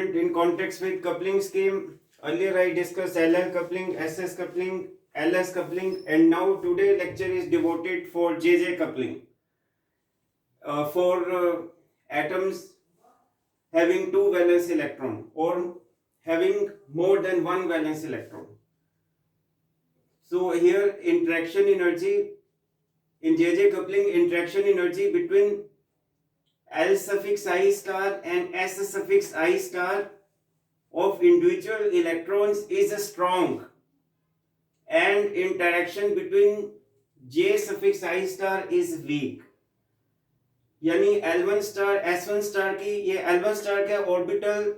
student, in context with coupling scheme, earlier I discussed LL coupling, SS coupling, LS coupling, and now today lecture is devoted for JJ coupling. For atoms having two valence electron or having more than one valence electron. So here interaction energy in JJ coupling, interaction energy between L suffix I star and S suffix I star of individual electrons is strong, and interaction between J suffix I star is weak. यानी L1 star S1 star की, ये L1 star का orbital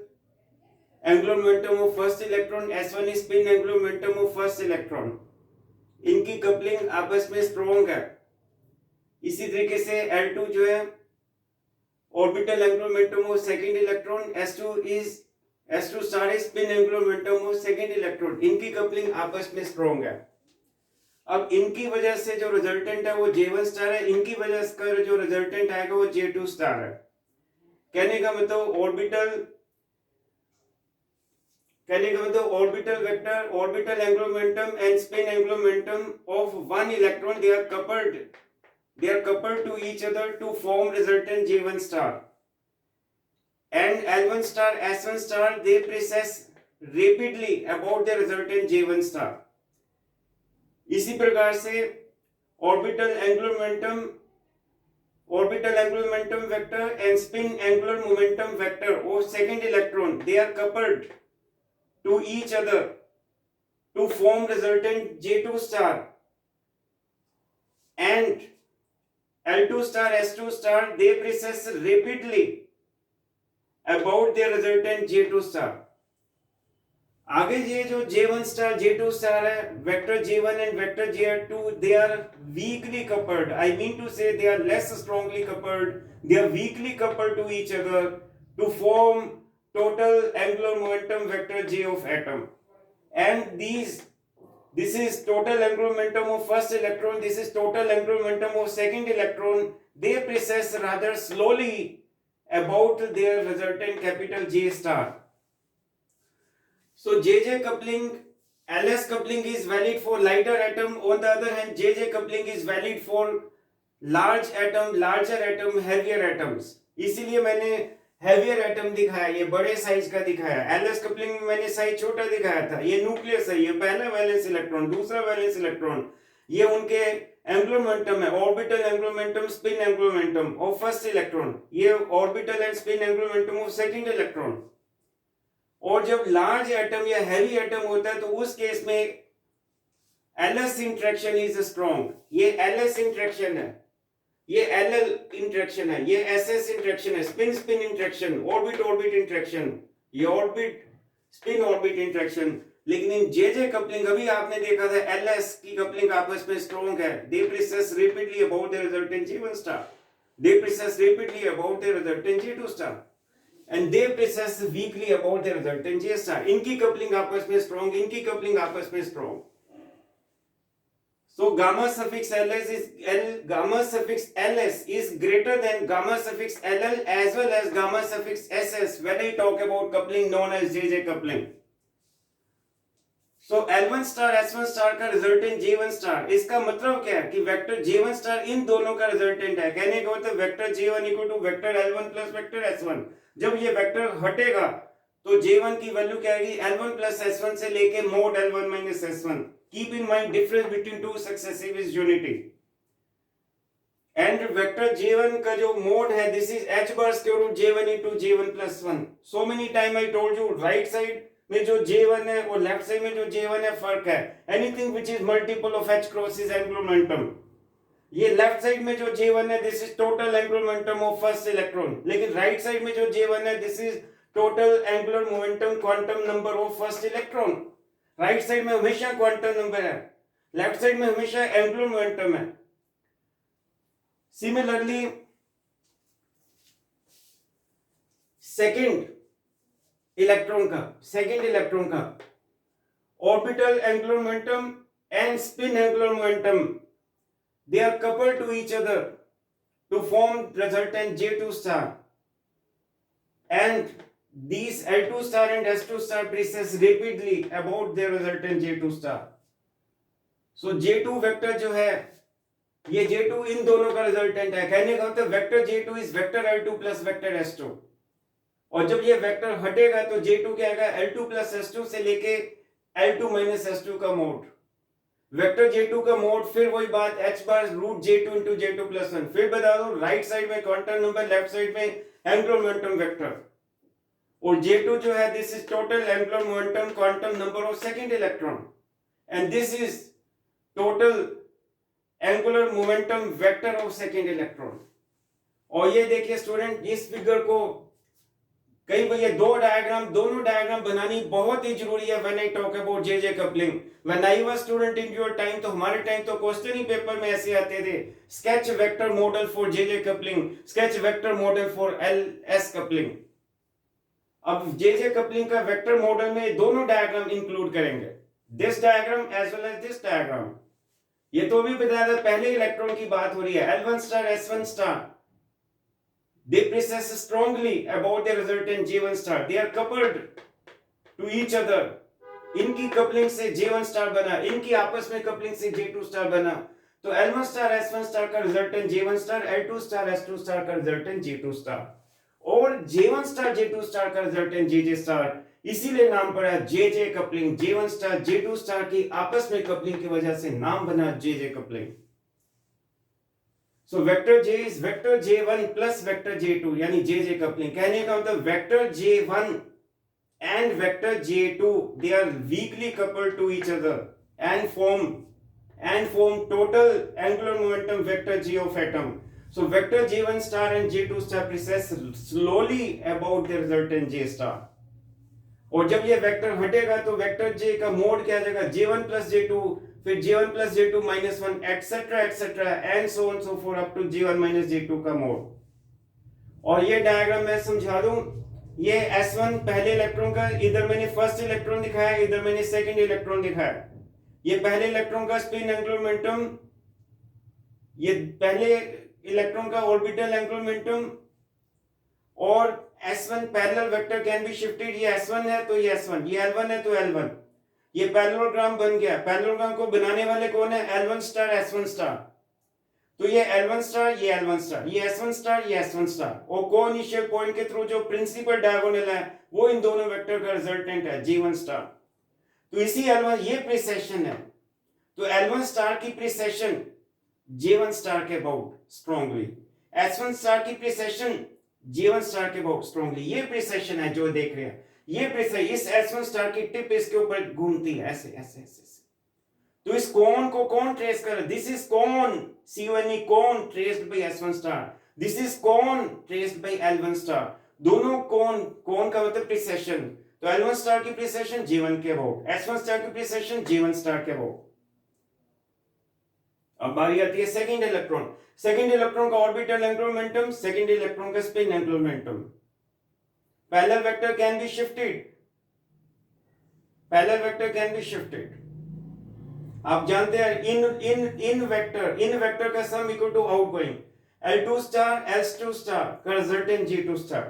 angular momentum of first electron, S1 is spin angular momentum of first electron, इनकी coupling आपस में strong है. इसी तरीके से L2 जो है orbital angular momentum of second electron, S2 star is spin angular momentum of second electron, इनकी कपलिंग आपस में स्ट्रॉन्ग है. अब इनकी वजह से जो रिजल्टेंट है वो J1 स्टार है, इनकी वजह से जो रिजल्टेंट आएगा वो J2 स्टार है. कहने का मतलब orbital vector, orbital angular momentum and spin angular momentum of one electron, they are coupled to each other to form resultant J1 star, and L1 star, S1 star, they precess rapidly about the resultant J1 star. इसी प्रकार से orbital angular momentum vector and spin angular momentum vector of second electron, they are coupled to each other to form resultant J2 star, and L2 star, S2 star, they precess rapidly about their resultant J2 star. आगे ये जो J1 star, J2 star है, vector J1 and vector J2, they are weakly coupled. I mean to say they are less strongly coupled. They are weakly coupled to each other to form total angular momentum vector J of atom. And this is total angular momentum of first electron, this is total angular momentum of second electron. They precess rather slowly about their resultant capital J star. So JJ coupling, LS coupling is valid for lighter atom. On the other hand, JJ coupling is valid for larger atom, heavier atoms. इसीलिए मैंने heavier atom दिखाया, ये बड़े size का दिखाया. LS coupling में मैंने size छोटा दिखाया था. ये न्यूक्लियस है, ये पहला वैलेंस इलेक्ट्रॉन, दूसरा वैलेंस इलेक्ट्रॉन, ये उनके एंगुलर मोमेंटम है, orbital angular momentum, spin angular momentum of first electron, ये orbital and spin angular momentum of second electron. और जब लार्ज एटम या हैवी एटम होता है तो उस केस में LS इंटरेक्शन इज स्ट्रॉन्ग. ये LS इंटरेक्शन है, ये LL इंटरेक्शन है, ये SS इंटरेक्शन है, स्पिन इंटरेक्शन, ऑर्बिट इंटरेक्शन, ये ऑर्बिट स्पिन ऑर्बिट इंटरेक्शन. लेकिन इन JJ कपलिंग अभी आपने देखा था LS की कपलिंग आपस में स्ट्रॉन्ग है. They precess rapidly about the resultant J1 star, they precess rapidly about the resultant J2 star, and they precess weakly about the resultant J star. इनकी कपलिंग आपस में स्ट्रॉन्ग, इनकी कपलिंग आपस में strong. So gamma suffix LS is greater than gamma suffix LL as well as gamma suffix SS when I talk about coupling known as JJ coupling. So L1 star, S1 star का resultant J1 star, इसका मतलब क्या है कि vector J1 star इन दोनों का resultant है. कहने का मतलब vector J1 equal to vector L1 plus vector S1. जब ये वेक्टर हटेगा तो J1 की वैल्यू क्या आएगी, L1 प्लस S1 से लेके mod L1 minus S1. Keep in mind difference between two successive is unity. And vector J1 का जो मोड है, this is H bar square root J1 into J1 plus 1. So many time I told you, right side में जो J1 है और left side में जो J1 है फर्क है. Anything which is multiple of H cross is angular momentum. ये लेफ्ट साइड में जो J1 है, this is total angular momentum of first electron. लेकिन राइट साइड में जो J1 है, this is total angular momentum quantum number of first electron. Right side में हमेशा क्वांटम नंबर है, लेफ्ट साइड में हमेशा एंगुलर मोमेंटम है. सिमिलरली सेकंड इलेक्ट्रॉन का orbital angular momentum and spin angular momentum, they are coupled to each other to form resultant J2 star, and these L2 star and S2 star precess rapidly about their resultant J2 star. So J2 vector जो है ये J2 इन दोनों का resultant है। कहने का मतलब vector J2 is vector L2 plus vector S2, और जब ये वेक्टर हटेगा तो J2 क्या आएगा, L2 प्लस S2 से लेके L2 माइनस S2 का मोड। वेक्टर J2 का मोड फिर वही बात h bar root J2 into J2 plus 1। फिर बता दो राइट साइड में क्वांटम नंबर, लेफ्ट साइड में एंगुलर मोमेंटम वेक्टर। और J2 जो है this is total angular momentum quantum number of second electron, and this is total angular momentum vector of second electron. और ये देखिए स्टूडेंट, इस figure को कई बार ये दोनों डायग्राम बनानी बहुत ही जरूरी है when I talk about J coupling. When I was student in your time, तो हमारे टाइम तो क्वेश्चन ही पेपर में ऐसे आते थे, sketch vector model for J coupling, sketch vector model for L S coupling. अब जे कपलिंग का vector model में दोनों डायग्राम इंक्लूड करेंगे, this diagram as well as this diagram. ये तो भी बताया था, पहले इलेक्ट्रॉन की बात हो रही है, L1 star S1 star, they precess strongly about their resultant J1 star, they are coupled to each other। इनकी कपलिंग से J1 स्टार बना, इनकी आपस में कपलिंग से J2 स्टार बना। तो L1 स्टार S1 स्टार का resultant J1 star, L2 star S2 star का रिजल्टेंट J2 स्टार, और J1 स्टार J2 स्टार का रिजल्टेंट JJ स्टार। इसीलिए नाम पड़ा JJ coupling. J1 star J2 star की आपस में कपलिंग की वजह से नाम बना JJ coupling. So vector J is vector J1 plus vector J2 यानी JJ कपलिंग। कहने का मतलब vector J1 and vector J2 they are weakly coupled to each other and form total angular momentum vector J of atom। So vector J1 star and J2 star precess slowly about their resultant J star। और जब ये vector हटेगा तो vector J का mode क्या आ जाएगा, J1 plus J2, फिर J1 plus J2 minus 1 etc and so on so forth up to J1 minus J2 का मोड। और ये डायग्राम मैं समझा दूं, ये S1 पहले इलेक्ट्रॉन का, इधर मैंने फर्स्ट इलेक्ट्रॉन दिखाया, इधर मैंने सेकंड इलेक्ट्रॉन दिखाया। ये पहले इलेक्ट्रॉन का स्पिन एंगुलर मोमेंटम, ये पहले इलेक्ट्रॉन का ऑर्बिटल एंगुलर मोमेंटम, और S1 parallel vector can be shifted. ये S1 है तो ये S1, ये L1 है तो L1, ये पैरेललोग्राम बन गया। पैरेललोग्राम को बनाने वाले कौन है, L1 स्टार S1 स्टार। तो ये L1 स्टार, ये L1 स्टार, ये S1 स्टार, ये S1 स्टार, और कोइनिशियल पॉइंट के थ्रू जो प्रिंसिपल डायगोनल है वो इन दोनों वेक्टर का रिजल्टेंट है J1 स्टार। तो इसी L1 ये प्रिसेशन है, तो L1 स्टार की प्रिसेशन J1 स्टार के अबाउट स्ट्रांगली, S1 स्टार की प्रिसेशन J1 स्टार के बहुत स्ट्रांगली। ये प्रिसेशन है जो देख रहे हैं, ये प्रिसेशन, इस S1 स्टार की टिप इसके ऊपर घूमती है ऐसे ऐसे ऐसे। तो इस कोन को कौन ट्रेस कर, this is cone C1E cone traced by S1 star, this is cone traced by L1 star. दोनों कोन का मतलब प्रिसेशन। तो L1 स्टार की प्रिसेशन J1 के अबाउट, S1 स्टार की प्रिसेशन J1 स्टार के अबाउट। अब बारी आती है सेकंड इलेक्ट्रॉन। सेकंड इलेक्ट्रॉन का orbital angular momentum, second electron का spin angular momentum. Parallel vector can be shifted, parallel vector can be shifted. आप जानते हैं इन वेक्टर का sum equal to outgoing L2 star S2 star का resultant J2 star.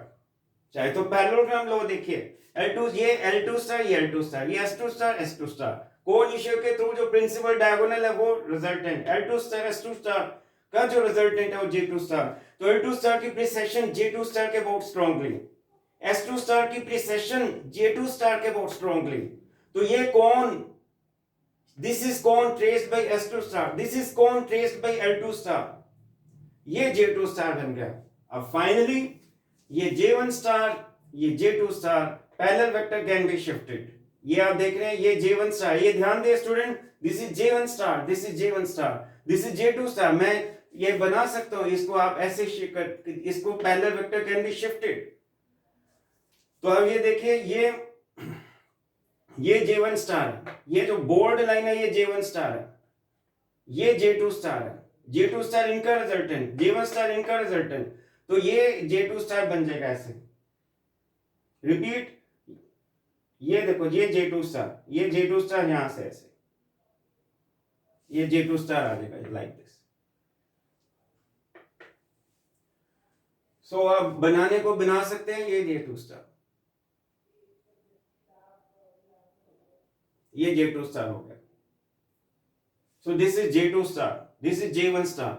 चाहे तो पैरेललोग्राम लो, देखिए L2 ये L2 स्टार, ये L2 स्टार, ये S2 स्टार, S2 स्टार, कोइनिशियल के थ्रू जो प्रिंसिपल डायगोनल है वो resultant L2 star S2 star का जो रिजल्टेंट है वो J2 स्टार। तो L2 स्टार की प्रिसेशन J2 स्टार के बहुत स्ट्रांगली, S2 स्टार की प्रिसेशन J2 स्टार के बहुत स्ट्रांगली। तो ये cone, this is cone traced by S2 star, this is cone traced by L2 star, ये J2 स्टार बन गया। अब फाइनली ये J1 स्टार, ये J2 star, parallel vector can be shifted. ये आप देख रहे हैं ये J1 स्टार, ये ध्यान दे student, this is J1 star, this is J1 star, this is J2 star. मैं ये बना सकता हूं, इसको आप ऐसे इसको parallel vector can be shifted. तो अब ये देखिए ये J1 स्टार है, ये जो बोल्ड लाइन है ये J1 स्टार है, ये J2 स्टार है, J2 स्टार इनका रिजल्टेंट, J1 स्टार इनका रिजल्टेंट। तो ये J2 स्टार बन जाएगा ऐसे, रिपीट, ये देखो ये J2 स्टार, ये J2 स्टार यहां से ऐसे, ये J2 स्टार आ जाएगा लाइक दिस। सो आप बनाने को बना सकते हैं ये J2 स्टार, ये J2 स्टार हो गया. So this is J2 star, this is J1 star.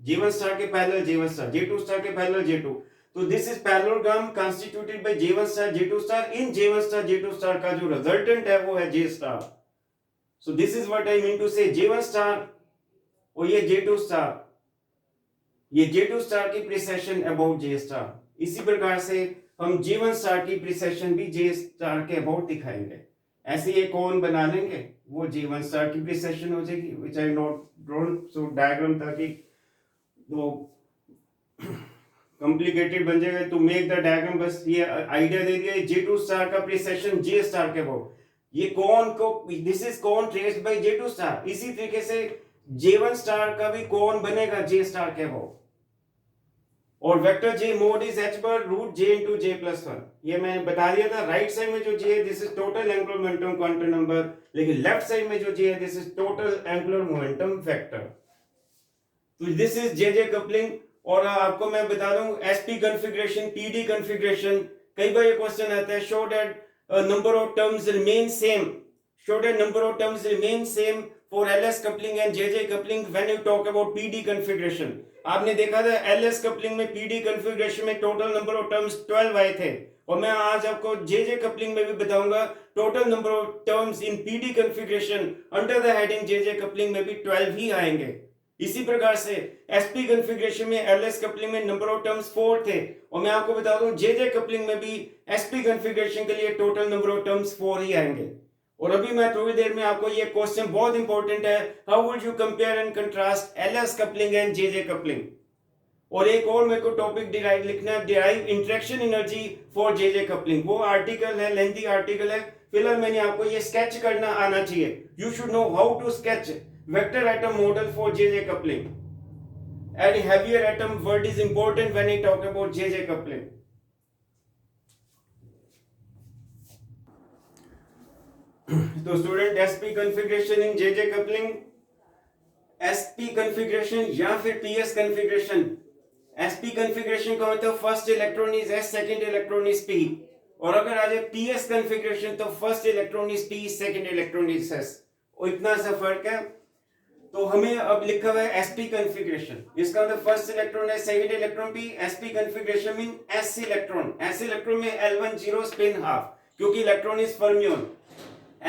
J1 star के parallel J1 star, J2 star के पैरेलल J2. तो this is parallelogram constituted by J1 star J2 star. In J1 star J2 star का जो resultant है वो है J star. So this is what I mean to say. J1 star और ये J2 star, ये J2 star की precession about J star. इसी प्रकार से हम J1 star की precession भी J star के about दिखाएंगे. ऐसे ये कौन बना लेंगे, वो J1 star की precession हो जाएगी, which I not drawn so diagram ताकि वो कॉम्प्लिकेटेड बन जाएगा. तो मेक द डायग्राम, बस ये आइडिया दे दिया. J2 स्टार का प्रिसेशन J स्टार के अबाउट, ये कौन को, this is cone traced bye J2 star. इसी तरीके से J1 स्टार का भी कौन बनेगा J स्टार के अबाउट. और vector J mode is h पर रूट J इनटू J+1. ये मैंने बता दिया था. राइट साइड में जो J है this is total angular momentum quantum number, लेकिन लेफ्ट साइड में जो J है this is total angular momentum vector. तो दिस इज JJ कपलिंग. और आपको मैं बता दूं SP कॉन्फ़िगरेशन, PD कॉन्फ़िगरेशन. कई बार ये क्वेश्चन आता है, show that number of terms remain same, show that number of terms remain same for LS coupling and JJ coupling when you talk about PD configuration. आपने देखा था LS coupling में, PD configuration में total number of terms 12 आए थे. और मैं आज आपको JJ कपलिंग में भी बताऊंगा total number of terms in PD configuration under the heading JJ coupling में भी 12 ही आएंगे. इसी प्रकार से SP कॉन्फ़िगरेशन में, LS कपलिंग में नंबर ऑफ टर्म्स 4 थे. और मैं आपको बता दूं JJ कपलिंग में भी SP कॉन्फ़िगरेशन के लिए टोटल नंबर ऑफ टर्म्स 4 ही आएंगे. और अभी मैं थोड़ी देर में आपको ये क्वेश्चन बहुत इंपॉर्टेंट है, how would you compare and contrast LS coupling and JJ coupling. और एक और मेरे को टॉपिक डिराइव लिखना है, derive interaction energy for JJ coupling. वो आर्टिकल है, लेंथी आर्टिकल है. फिलहाल मैंने आपको ये स्केच करना आना चाहिए. You should know how to sketch vector atom model for JJ coupling. And heavier atom word is important when I talk about JJ coupling. तो student SP configuration in JJ coupling, SP configuration या फिर PS configuration. SP configuration का मतलब first electron is S, second electron is P. और अगर आ जाए PS configuration तो first electron is P, second electron is S. और इतना सा फर्क है. तो हमें अब लिखा हुआ है SP कॉन्फ़िगरेशन. इसका मतलब फर्स्ट इलेक्ट्रॉन है, second electron P. SP configuration mean S electron. S electron में L10 स्पिन हाफ, क्योंकि electron is fermion.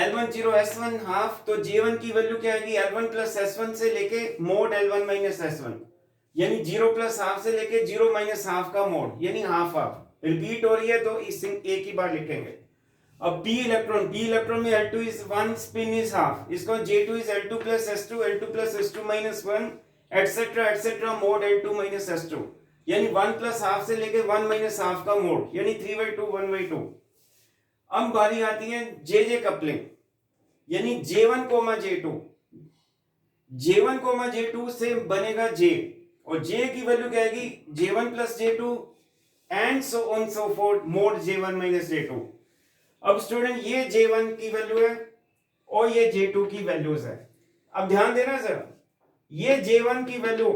L10 S1 half. तो J1 की वैल्यू क्या आएगी, L1 प्लस S1 से लेके मोड L1 माइनस S1, यानी 0 प्लस हाफ से लेके 0 माइनस हाफ का मोड, यानी हाफ हाफ. रिपीट हो रही है तो इस एक ही बार लिखेंगे. अब P इलेक्ट्रॉन में L2 is 1 spin is half. इसको J2 is L2 plus S2, L2 plus S2 minus 1, etc. Mode L2 minus S2, यानी 1 plus half से लेके 1 minus half का मोड, यानी 3/2 1/2. अब बारी आती है JJ कपलिंग, यानी J1, J2. J1, J2 से बनेगा J, और J की वैल्यू क्या आएगी, J1 plus J2 and so on so forth mode J1 minus J2. अब स्टूडेंट ये J1 की वैल्यू है और ये J2 की वैल्यूज है. अब ध्यान देना जरा, ये J1 की वैल्यू,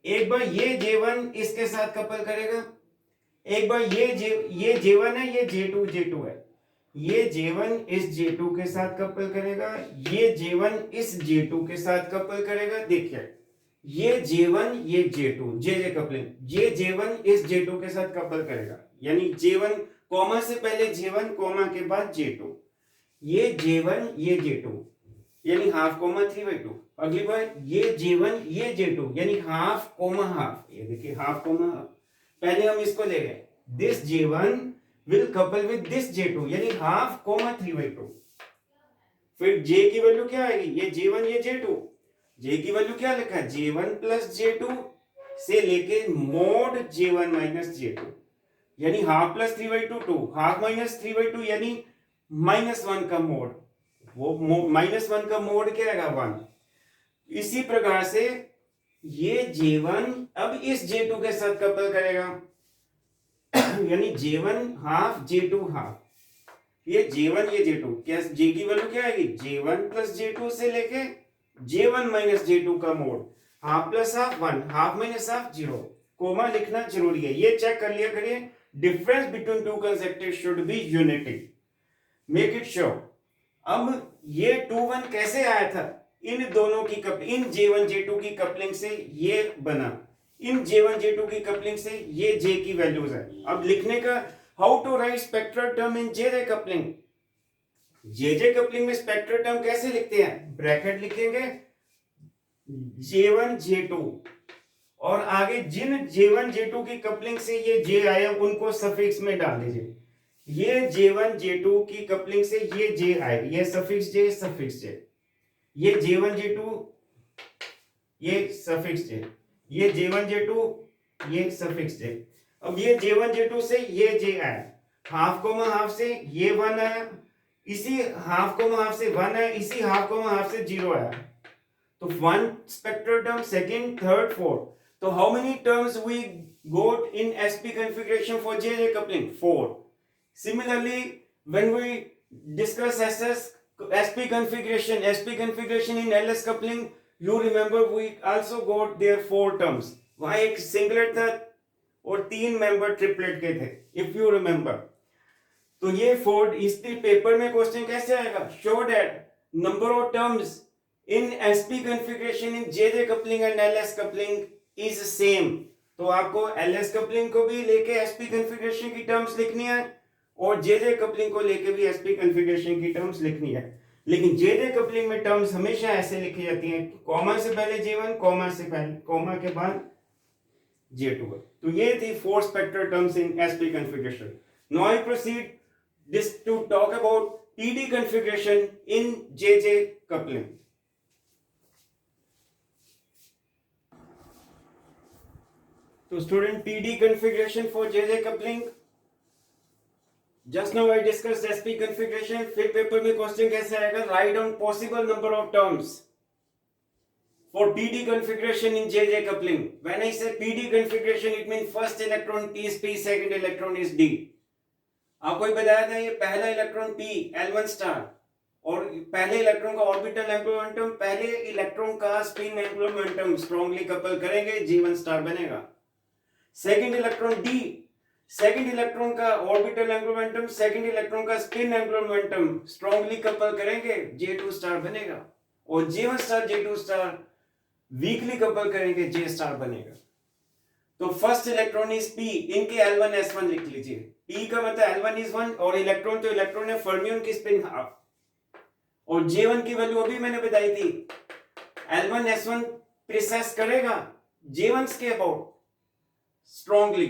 एक बार ये J1 इसके साथ कपल करेगा, एक बार ये J1 है, ये J2 है. ये J1 इस J2 के साथ कपल करेगा, ये J1 इस J2 के साथ कपल करेगा. देखिए ये J1 ये J2, JJ कपलिंग. ये J1 इस J2 के साथ कपल करेगा, यानी J1 कॉमा से पहले J1 कॉमा के बाद J2. ये J1 ये J2, यानी हाफ कॉमा 3/2. अगली बार ये J1 ये J2, यानी हाफ कॉमा हाफ. ये देखिए हाफ कॉमा हाफ. पहले हम इसको ले गए, this J1 will couple with this J2, यानी हाफ कॉमा 3/2. फिर J की वैल्यू क्या आएगी, ये J1 ये J2. J की वैल्यू क्या लिखा है, J1 प्लस J2 से लेके मोड J1 माइनस J2, यानी हाफ प्लस 3/2 2, हाफ माइनस 3/2 यानी -1 का मोड. वो -1 का मोड क्या आएगा, 1. इसी प्रकार से ये J1 अब इस J2 के साथ कपल करेगा, यानी J1 हाफ J2 हाफ. ये J1 ये J2, क्या J की वैल्यू क्या आएगी, J1 प्लस J2 से लेके J1 माइनस J2 का mod, half plus half 1, half minus half 0. Comma लिखना जरूरी है, ये चेक कर लिया करिए. Difference between two consecutive should be unity. Make it sure. अब ये 2 1 कैसे आया था? इन दोनों की इन J1 J2 की कपलिंग से ये बना, इन J1 J2 की कपलिंग से ये J की वैल्यूज है। अब लिखने का how to write spectral term in JJ coupling. JJ coupling में स्पेक्ट्रल टर्म कैसे लिखते हैं? ब्रैकेट लिखेंगे J1 J2 और आगे जिन J1 J2 की कपलिंग से ये J आया उनको सफिक्स में डाल दीजिए। ये J1 J2 की कपलिंग से ये J आए, ये सफिक्स J, ये J1 J2, ये सफिक्स J, ये J1 J2, ये सफिक्स J। अब ये J1 J2 से ये J आया, हाफ कोमा हाफ से ये 1 आया, इसी हाफ कोमा हाफ से 1 आया, इसी हाफ कोमा हाफ से 0 आया। तो 1 spectral term, second, third, fourth. So how many terms we got in SP configuration for JJ coupling? 4. Similarly, when we discuss SP configuration in LS coupling, you remember we also got there 4 terms. वहाँ एक singlet था और 3 member triplet के थे, if you remember. तो ये 4 इस paper में क्वेश्चन कैसे आएगा? Show that number of terms in SP configuration in JJ coupling and LS coupling is same. तो आपको LS coupling को भी लेके SP configuration की टर्म्स लिखनी है और JJ coupling को लेके भी SP configuration की टर्म्स लिखनी है। लेकिन JJ coupling में टर्म्स हमेशा ऐसे लिखी जाती हैं, कॉमा से पहले J1, कॉमा के बाद J2। तो ये थी 4 spectral terms in SP configuration. Now I proceed this to talk about PD configuration in JJ coupling. तो student PD configuration for JJ coupling, just now I discussed SP configuration। फिर paper में question कैसे आएगा? Write down possible number of terms for PD configuration in JJ coupling. When I say PD configuration, it means first electron is P, second electron is D. आपको ही बताया था ये पहला electron P L1 star और पहले electron का orbital angular momentum पहले electron का spin angular momentum strongly couple करेंगे, G1 स्टार बनेगा। Second electron D, second electron का orbital angular momentum second electron का spin angular momentum strongly couple करेंगे, J2 स्टार बनेगा। और J1 star J2 star weakly couple करेंगे, J star बनेगा। तो फर्स्ट इलेक्ट्रॉन इज P, इनके L1 S1 लिख लीजिए। P का मतलब L1 इज 1 और इलेक्ट्रॉन तो इलेक्ट्रॉन है, फर्मियन की स्पिन हाफ। और J1 की वैल्यू अभी मैंने बताई थी, L1 S1 प्रिसेस करेगा J1 के अबाउट स्ट्रांगली।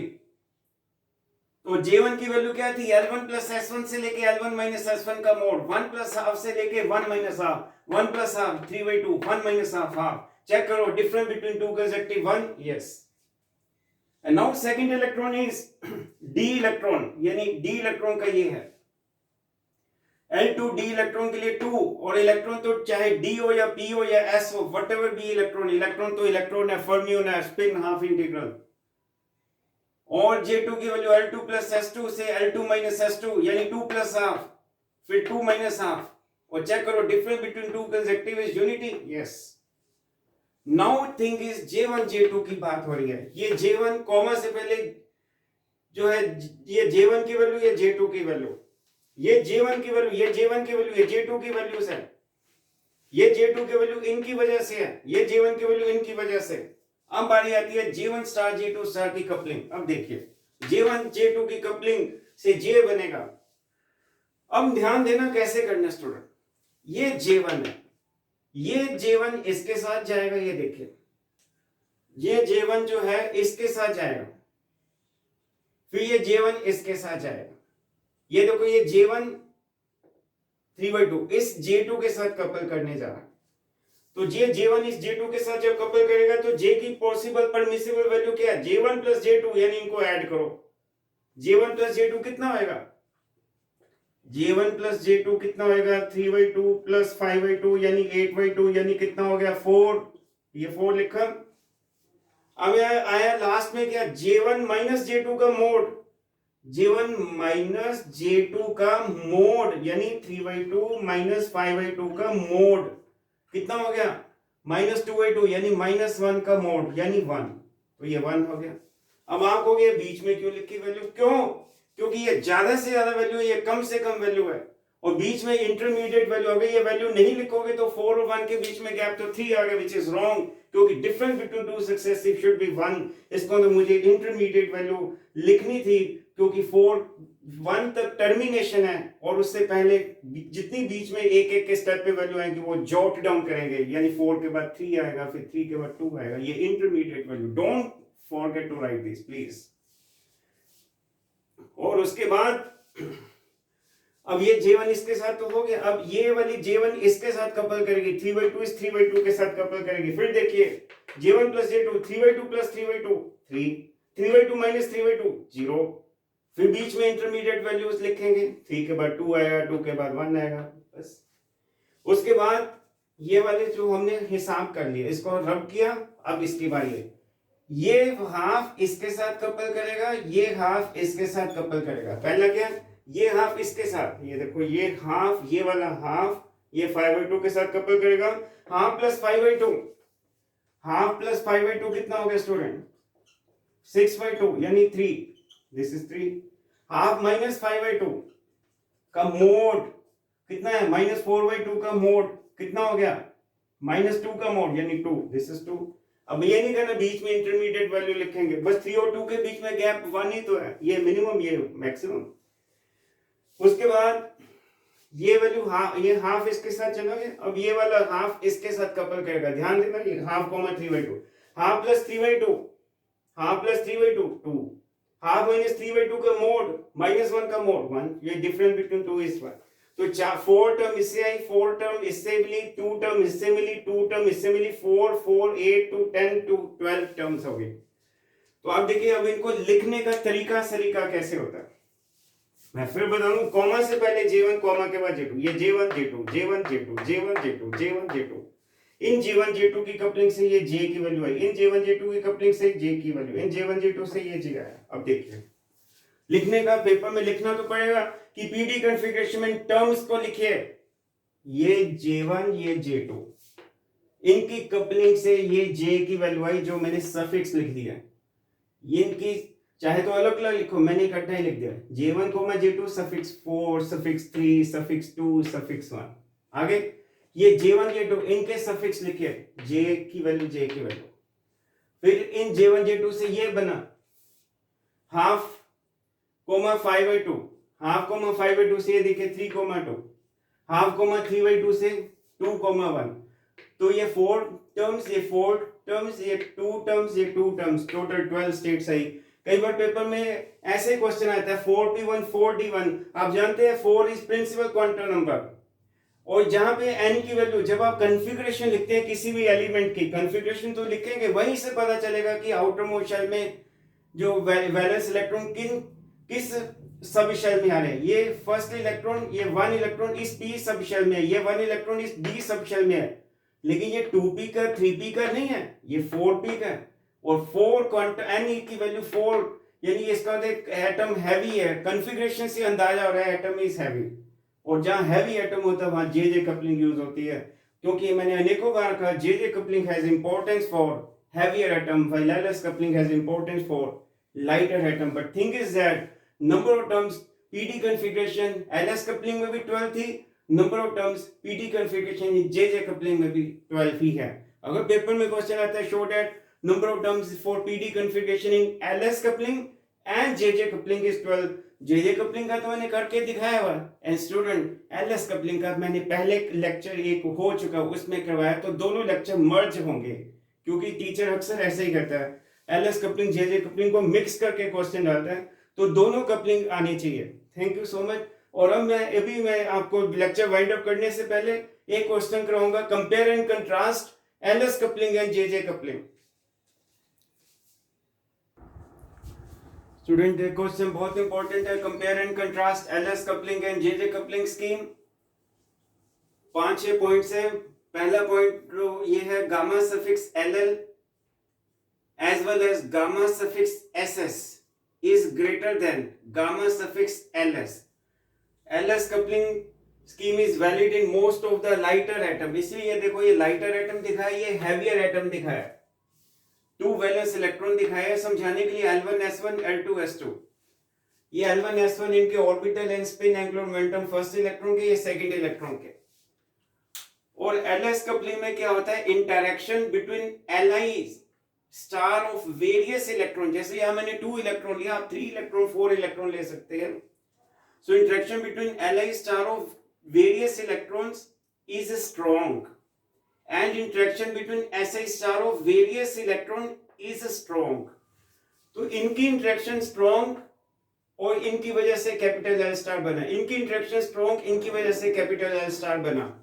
तो J1 की वैल्यू क्या थी? L1 प्लस S1 से लेके L1 माइनस S1 का मोड, 1 प्लस हाफ से लेके 1 minus half, 1 plus half 3/2, 1 minus half half. Check करो difference between two consecutive 1, yes. And now second electron is D electron, यानी D इलेक्ट्रॉन का ये है L2 D इलेक्ट्रॉन के लिए 2, और इलेक्ट्रॉन तो चाहे D हो या P हो या S हो, व्हाटएवर बी इलेक्ट्रॉन, इलेक्ट्रॉन तो इलेक्ट्रॉन है, फर्मियन है, स्पिन हाफ इंटीग्रल। और J2 की वैल्यू L2 प्लस S2 से L2 माइनस S2 यानी 2 प्लस हाफ फिर 2 माइनस हाफ। और चेक करो difference between two consecutive is unity, yes. Now thing is J1 J2 की बात हो रही है। ये J1 कॉमा से पहले जो है ये J1 की वैल्यू, ये J2 की वैल्यू, ये J1 की वैल्यू, ये J1 की वैल्यू, ये J2 की वैल्यू है। ये J2 की वैल्यू इनकी वजह से है, ये J1 की वैल्यू इनकी वजह से। अब बारी आती है J1 स्टार J2 स्टार की कपलिंग। अब देखिए J1 J2 की कपलिंग से J बनेगा। अब ध्यान देना कैसे करना स्टूडेंट, ये J1 है, ये J1 इसके साथ जाएगा, ये देखिए ये J1 जो है इसके साथ जाएगा, फिर ये J1 इसके साथ जाएगा। ये देखो ये J1 3/2 इस J2 के साथ कपल करने जा रहा है। तो ये J1 इस J2 के साथ जब कपल करेगा तो J की पॉसिबल परमिसिबल वैल्यू क्या है? J1 प्लस J2, यानी इनको ऐड करो। J1 प्लस J2 कितना होएगा? J1 प्लस J2 कितना होएगा? 3/2 प्लस 5/2 यानी 8/2, यानी कितना हो गया? 4। ये 4 लिखा। अब आया लास्ट में क्या? J1 माइनस J2 का मोड, J1 माइनस J2 का मोड यानी 3/2 माइनस 5/2 का मोड कितना हो गया? -2/2 यानी -1 का मोड यानी 1। तो ये 1 हो गया। अब आप कहोगे बीच में क्यों लिखी वैल्यू? क्यों? क्योंकि ये ज्यादा से ज्यादा वैल्यू है, ये कम से कम वैल्यू है। और बीच में इंटरमीडिएट वैल्यू आ गई, ये वैल्यू नहीं लिखोगे तो 4 और 1 के बीच में गैप तो 3 आ गया, विच इज रॉन्ग, क्योंकि difference between two successive should be 1। इसको तो मुझे इंटरमीडिएट वैल्यू लिखनी थी, क्योंकि 4 1 तक टर्मिनेशन है और उससे पहले जितनी बीच में एक एक के स्टेप पे वैल्यू आएंगी वो जॉट डाउन करेंगे, यानी 4 के बाद 3 आएगा, फिर 3 के बाद 2 आएगा, ये intermediate value, don't forget to write this please. और उसके बाद अब ये J1 इसके साथ तो हो गया, अब ये वाली J1 इसके साथ कपल करेगी, 3/2 इस 3/2 के साथ कपल करेगी। फिर देखिए J1 plus J2, 3/2 plus 3/2 3, 3/2 minus 3/2 0। फिर बीच में इंटरमीडिएट वैल्यूज लिखेंगे, 3 के बाद 2 आएगा, 2 के बाद 1 आएगा, बस। उसके बाद ये वाले जो हमने हिसाब कर लिए, इसको रब किया, अब इसकी बारी है। ये हाफ इसके साथ कपल करेगा, ये हाफ इसके साथ कपल करेगा। पहला क्या, ये हाफ इसके साथ, ये देखो ये हाफ, ये वाला हाफ ये 5/2 के साथ कपल करेगा। हाफ प्लस 5/2, हाफ प्लस 5/2 कितना हो गया स्टूडेंट, 6/2 यानी 3, दिस इज 3। हाफ माइनस 5/2 का मोड कितना है, -4/2 का मोड कितना हो गया, -2 का मोड यानी 2, दिस इज 2। अब ये नहीं करना बीच में इंटरमीडिएट वैल्यू लिखेंगे, बस 3 और 2 के बीच में गैप 1 ही तो है, ये मिनिमम ये मैक्सिमम। उसके बाद ये वैल्यू ये हाफ इसके साथ चलोगे, अब ये वाला हाफ इसके साथ कपल करेगा, ध्यान देना, ये half comma 3/2, half plus 3/2, half plus 3/2 2, half minus 3/2 का मोड -1 का मोड 1, ये डिफरेंस बिटवीन 2 इज 1। तो 4 टर्म इससे आई, 4 टर्म इससे मिली, 2 टर्म इससे मिली, 2 टर्म इससे मिली, 4 4 8 2 10 2 12 टर्म्स हो गई। तो आप देखिए अब इनको लिखने का सलीका कैसे होता है, मैं फिर बताऊं। कॉमा से पहले J1, कॉमा के बाद J2, ये J1 J2 J1 J2 J1 J2 J1 J2, इन J1 J2 की कपलिंग से ये J की वैल्यू आई, इन J1 J2 की कपलिंग से J की वैल्यू, इन J1 J2 से ये J आया। अब देखिए लिखने का, पेपर में लिखना तो पड़ेगा कि पीडी कॉन्फ़िगरेशन में टर्म्स को लिखिए, ये J1 ये J2, इनकी कपलिंग से ये J की वैल्यू आई, जो मैंने सफिक्स लिख दिया, इनकी चाहे तो अलग अलग लिखो, मैंने इकट्ठा ही लिख दिया, J1 J2 suffix 4 suffix 3 suffix 2 suffix 1। आगे ये J1 J2 इनके सफिक्स लिखिए, J की वैल्यू J की वैल्यू। फिर इन J1 J2 से ये बना हाफ कोमा 5/2, हाफ कोमा 5/2 से ये देखिए 3,2, हाफ कोमा 3/2 से 2,1। तो ये 4 टर्म्स, ये 4 टर्म्स, ये 2 टर्म्स, ये 2 टर्म्स, टोटल 12 स्टेट्स आई। कई बार पेपर में ऐसे क्वेश्चन आता है 4p1 4d1, आप जानते हैं 4 इज प्रिंसिपल क्वांटम नंबर, और जहां पे n की वैल्यू, जब आप कॉन्फ़िगरेशन लिखते हैं किसी भी एलिमेंट की कॉन्फ़िगरेशन तो लिखेंगे, वहीं से पता चलेगा कि आउटर मोस्ट शेल में जो वैलेंस इलेक्ट्रॉन किस सब शेल में आ रहे हैं। ये फर्स्ट इलेक्ट्रॉन, ये 1 इलेक्ट्रॉन इस p सब शेल में है, ये 1 इलेक्ट्रॉन इस d सब शेल में है, लेकिन ये 2p का 3p का नहीं है, ये 4p का है। और 4 क्वांटम n की वैल्यू 4, यानी इसका एटम हैवी है, कॉन्फ़िगरेशन से अंदाजा हो रहा है एटम इज हैवी, और जहां हैवी एटम होता है वहां जे कपलिंग यूज होती है, क्योंकि मैंने अनेकों बार कहा J coupling has importance for heavier atom, while LS coupling has importance for lighter atom. But thing is that number of terms PD configuration LS coupling में भी 12 थी, number of terms PD configuration J coupling में भी 12 ही है। अगर paper में question आता है show that number of terms for PD configuration in LS coupling and JJ coupling is 12, JJ coupling का तो मैंने करके दिखाया हुआ, एंड स्टूडेंट LS coupling का मैंने पहले लेक्चर एक हो चुका उसमें करवाया, तो दोनों लेक्चर मर्ज होंगे, क्योंकि टीचर अक्सर ऐसे ही करता है, LS coupling JJ coupling को मिक्स करके क्वेश्चन डालता है, तो दोनों कपलिंग आनी चाहिए। Thank you so much. और अब मैं आपको लेक्चर वाइंड अप करने से पहले एक क्वेश्चन कराऊंगा, compare and contrast LS coupling and JJ coupling। Student ये क्वेश्चन बहुत इंपॉर्टेंट है, compare and contrast LS coupling and JJ coupling scheme. 5-6 points है। पहला पॉइंट ये है gamma suffix LL as well as gamma suffix SS is greater than gamma suffix LS. LS coupling scheme is valid in most of the lighter atom, इसलिए देखो ये lighter atom दिखाया, ये heavier atom दिखाया, 2 valence electron दिखाया समझाने के लिए L1 S1 L2 S2। ये L1 S1 इनके orbital and spin angular momentum first electron के, ये सेकंड इलेक्ट्रॉन के। और एलएस कपलिंग में क्या होता है, interaction between Li star of various electron, जैसे यहां मैंने 2 इलेक्ट्रॉन लिया, आप 3 इलेक्ट्रॉन 4 इलेक्ट्रॉन ले सकते हैं। So interaction between Li star of various electrons is strong and interaction between Si star of various electron is strong। तो इनकी इंटरेक्शन स्ट्रॉन्ग और इनकी वजह से कैपिटल एल स्टार बना, इनकी इंटरेक्शन स्ट्रॉन्ग, इनकी वजह से कैपिटल एल स्टार बना।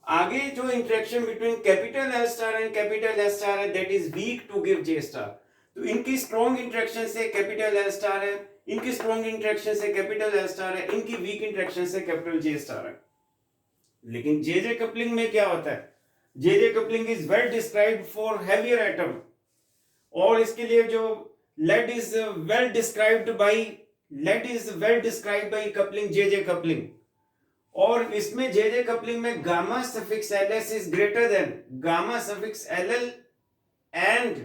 आगे जो interaction between capital L star and capital L star है, that is weak to give J star. तो इनकी स्ट्रॉन्ग इंटरेक्शन से कैपिटल एल स्टार है, इनकी स्ट्रॉन्ग इंटरेक्शन से कैपिटल एल स्टार है, इनकी वीक इंटरेक्शन से कैपिटल जे स्टार है। लेकिन जे कपलिंग में क्या होता है, J coupling is well described for heavier atom, और इसके लिए जो lead is well described bye coupling J coupling. और इसमें जे कपलिंग में gamma suffix LS is greater than gamma suffix LL and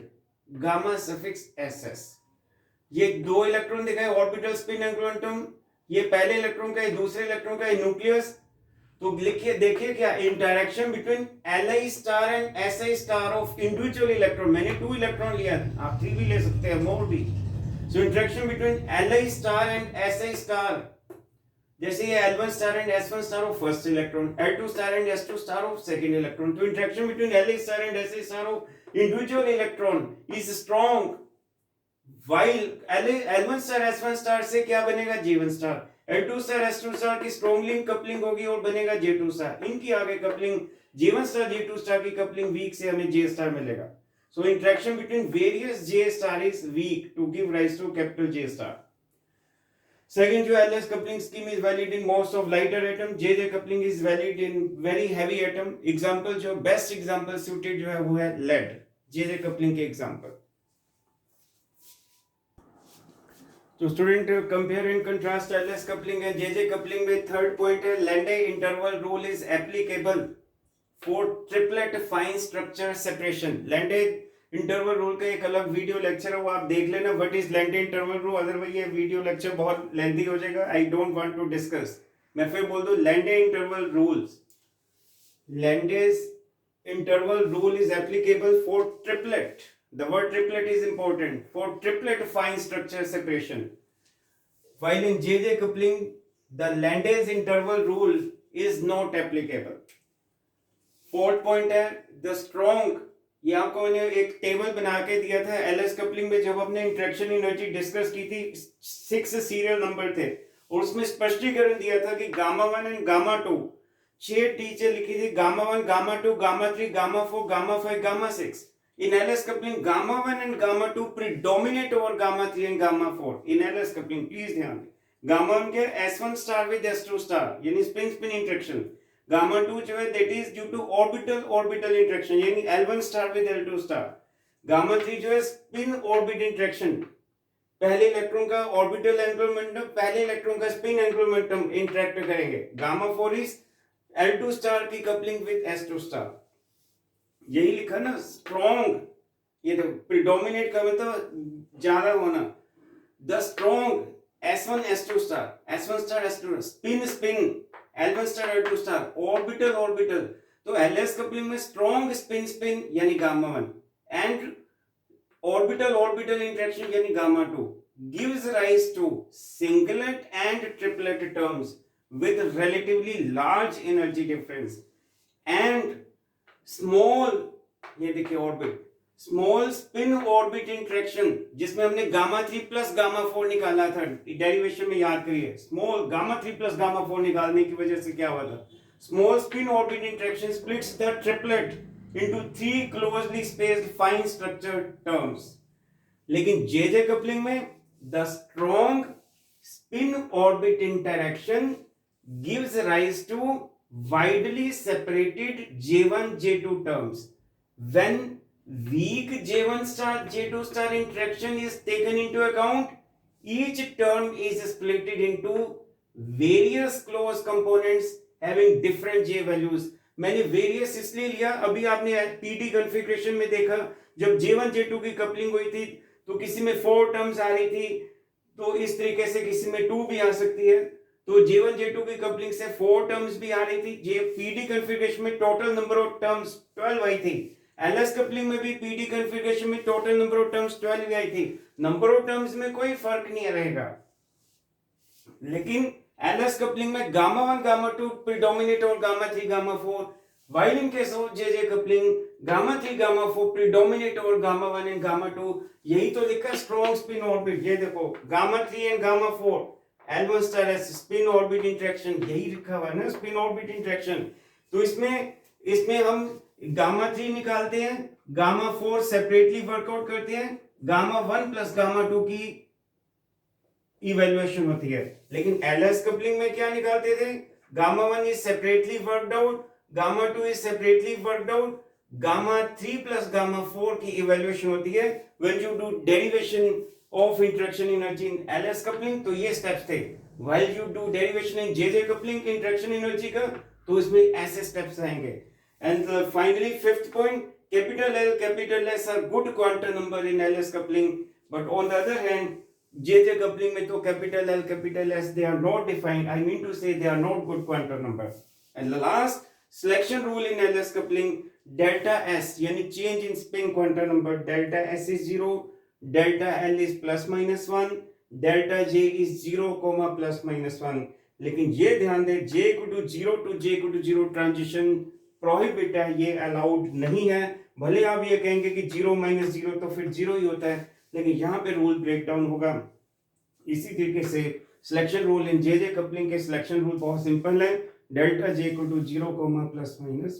gamma suffix SS. ये 2 इलेक्ट्रॉन दिखाए, orbital spin angular, ये पहले इलेक्ट्रॉन का, ये दूसरे इलेक्ट्रॉन का, ये न्यूक्लियस। तो लिखिए, देखिए क्या interaction between Li star and Si star of individual electron. मैंने 2 इलेक्ट्रॉन लिया, आप 3 भी ले सकते हैं, मोर भी। So interaction between Li star and Si star, जैसे ये L1 star and S1 star of first electron, L2 star and S2 star of second electron. तो interaction between Li star and Si star of individual electron is strong, while L1 star S1 star से क्या बनेगा, J1 star. L2 star S2 star की strongly coupling होगी और बनेगा J2 star. इनकी आगे coupling J1 star J2 star की कपलिंग वीक से हमें J स्टार मिलेगा। So interaction between various J star is weak to give rise to capital J star. Second, जो LS coupling scheme is valid in most of lighter atom, J coupling is valid in very heavy atom. Example, जो best example suited जो है वो है lead, J coupling के example. तो student, compare and contrast LS coupling है J coupling में। Third point है, Landé interval rule is applicable for triplet fine structure separation. Landé interval rule का एक अलग वीडियो लेक्चर है, वो आप देख लेना, what is Lande interval rule. Otherwise ये वीडियो लेक्चर बहुत लेंथी हो जाएगा, I don't want to discuss. मैं फिर बोल दूं, Lande interval rules, Lande's interval rule is applicable for triplet, the word triplet is important, for triplet fine structure separation, while in JJ coupling the Landes interval rule is not applicable। Fourth point है, the strong, ये आपको मैंने एक table बना के दिया था LS coupling में, जब हमने इंटरेक्शन एनर्जी डिस्कस की थी, 6 सीरियल नंबर थे, और उसमें स्पष्टीकरण दिया था कि गामा 1 एंड गामा 2, 6 टीचर लिखी थी, gamma 1, gamma 2, gamma 3, gamma 4, gamma 5, gamma 6। In LS coupling, gamma 1 and gamma 2 predominate over gamma 3 and gamma 4 in LS coupling। Please ध्यान दें, गामा 1 के S1 star with S2 star यानी spin spin interaction, gamma 2 जो है that is due to orbital orbital interaction यानी L1 star with L2 star. Gamma 3 जो है spin orbit interaction, पहले इलेक्ट्रॉन का ऑर्बिटल एंगुलर मोमेंटम पहले इलेक्ट्रॉन का स्पिन एंगुलर मोमेंटम इंटरेक्ट करेंगे। गामा 4 इज L2 स्टार की कपलिंग विद S2 स्टार। यही लिखा ना, स्ट्रॉन्ग, ये तो प्रीडोमिनेट का मतलब ज्यादा होना। The strong S1 S2 star, S1 star S2 spin spin, L1 star L2 star, orbital orbital. तो एलएस कपलिंग में स्ट्रॉन्ग स्पिन स्पिन यानी gamma 1 and orbital orbital interaction यानी gamma 2 gives rise to singlet and triplet terms with relatively large energy difference and small, ये देखिए orbit, small spin orbit interaction, जिसमें हमने gamma 3 plus gamma 4 निकाला था derivation में, याद करिए। स्मॉल गामा 3 प्लस गामा 4 निकालने की वजह से क्या हुआ था, small spin orbit interaction splits the triplet into 3 closely spaced fine structure terms. लेकिन जे कपलिंग में the strong spin orbit interaction gives rise to widely separated J1 J2 terms when weak J1 star J2 star interaction is taken into account, each term is split into various close components having different J values। मैंने various इसलिए लिया, अभी आपने PD configuration में देखा, जब J1 J2 की coupling हुई थी तो किसी में 4 टर्म्स आ रही थी, तो इस तरीके से किसी में 2 भी आ सकती है। तो J1 J2 की कपलिंग से 4 टर्म्स भी आ रही थी। जे पीडी कॉन्फ़िगरेशन में टोटल नंबर ऑफ टर्म्स 12 आई थी। एलएस कपलिंग में भी पीडी कॉन्फ़िगरेशन में टोटल नंबर ऑफ टर्म्स 12 आई थी। नंबर ऑफ टर्म्स में कोई फर्क नहीं रहेगा, लेकिन एलएस कपलिंग में गामा 1 गामा 2 प्रीडोमिनेट और gamma 3 gamma 4, while in case of JJ coupling gamma 3 gamma 4 predominate over gamma 1 and gamma 2। यही तो लिखा है स्ट्रॉन्ग स्पिन ऑर्बिट। ये देखो gamma 3 and gamma 4 L1 star S spin orbit interaction, यही लिखा हुआ है ना स्पिन ऑर्बिट इंटरेक्शन। तो इसमें हम गामा 3 निकालते हैं, गामा 4 सेपरेटली वर्कआउट करते हैं, गामा 1 प्लस गामा 2 की इवैल्यूएशन होती है। लेकिन एलएस कपलिंग में क्या निकालते थे, gamma 1 is separately worked out, gamma 2 is separately worked out, gamma 3 plus gamma 4 की evaluation होती है when you do derivation of interaction energy in LS coupling। तो ये steps थे। while you do derivation in JJ coupling की interaction energy का, तो इसमें ऐसे steps आएंगे। and finally fifth point, capital L capital S are good quantum number in LS coupling, but on the other hand JJ coupling में तो capital L capital S they are not defined, I mean to say they are not good quantum number। and the last selection rule in LS coupling, delta S यानी change in spin quantum number, delta S is 0, delta L is plus minus 1, delta J is 0 comma plus minus 1। लेकिन ये ध्यान दें J equal to 0 to J equal to 0 transition prohibit है, ये allowed नहीं है। भले आप ये कहेंगे कि 0 माइनस 0 तो फिर 0 ही होता है, लेकिन यहाँ पे रूल ब्रेक डाउन होगा। इसी तरीके से selection rule in JJ coupling के सिलेक्शन रूल बहुत सिंपल है, delta J equal to 0 comma plus minus